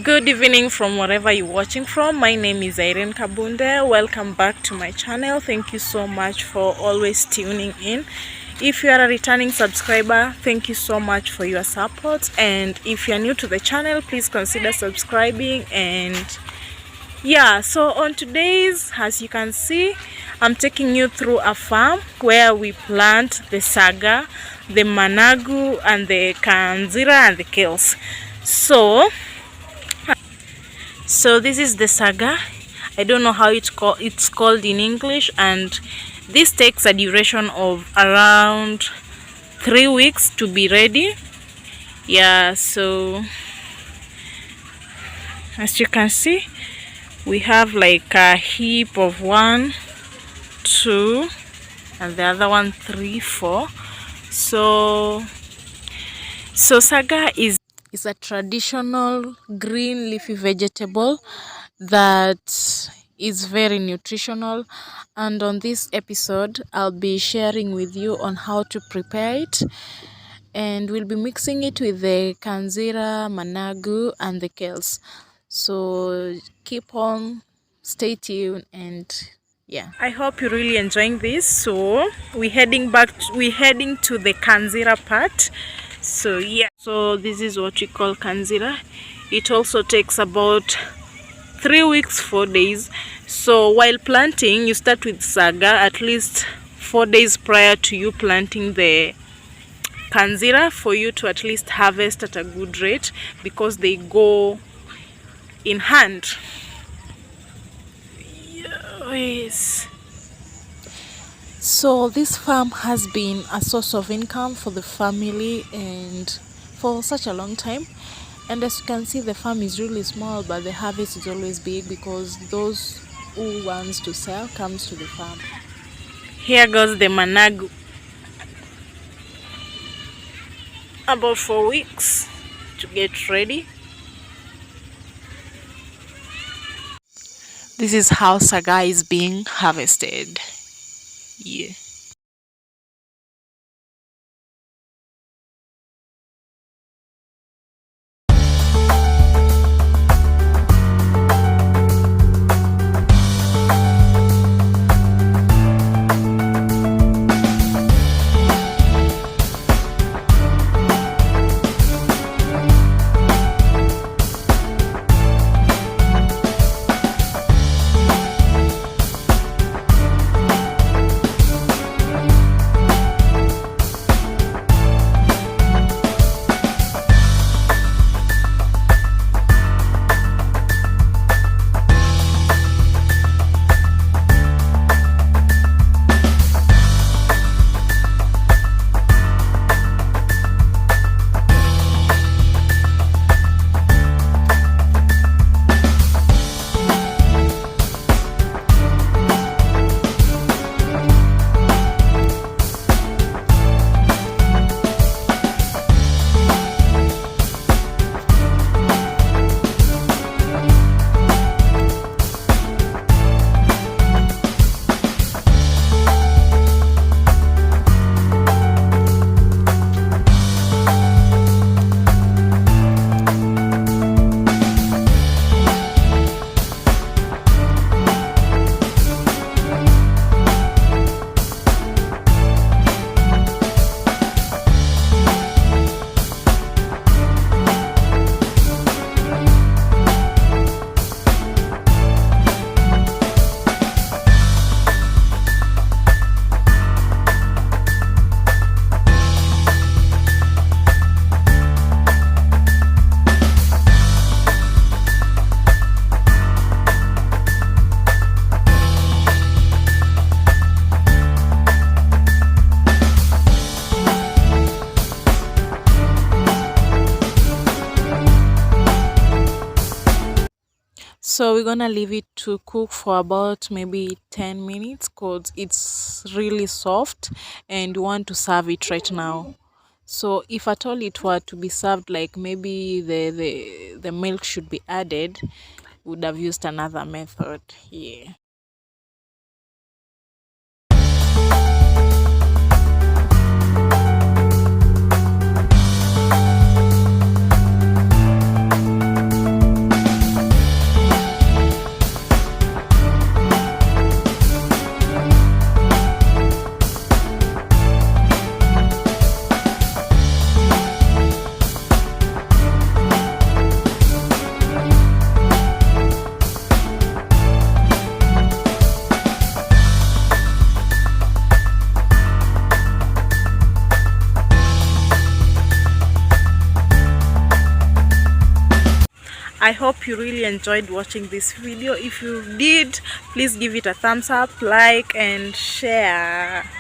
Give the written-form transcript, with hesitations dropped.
Good evening from wherever you're watching from. My name is Irene Kabunde. Welcome back to my channel. Thank you so much for always tuning in. If you are a returning subscriber, thank you so much for your support. And if you're new to the channel, please consider subscribing. And yeah, so on today's, as you can see, I'm taking you through a farm where we plant the saga, the managu, and the kanzira and the kales. So this is the saga. I don't know how it's called in English, and this takes a duration of around 3 weeks to be ready. Yeah, so as you can see, we have like a heap of 1, 2, and the other one 3, 4. So saga is a traditional green leafy vegetable that is very nutritional, and on this episode I'll be sharing with you on how to prepare it, and we'll be mixing it with the kanzira, managu, and the kales. So keep on, stay tuned, and yeah, I hope you're really enjoying this. So we're heading to the kanzira part. So yeah, so this is what we call kanzira. It also takes about 3 weeks, 4 days. So while planting, you start with saga at least 4 days prior to you planting the kanzira, for you to at least harvest at a good rate, because they go in hand. Yes. So this farm has been a source of income for the family and for such a long time. And as you can see, the farm is really small, but the harvest is always big because those who wants to sell comes to the farm. Here goes the managu. About 4 weeks to get ready. This is how saga is being harvested. Yeah. So we're gonna leave it to cook for about maybe 10 minutes because it's really soft and we want to serve it right now. So if at all it were to be served, like maybe the milk should be added, would have used another method. Yeah. I hope you really enjoyed watching this video. If you did, please give it a thumbs up, like and share.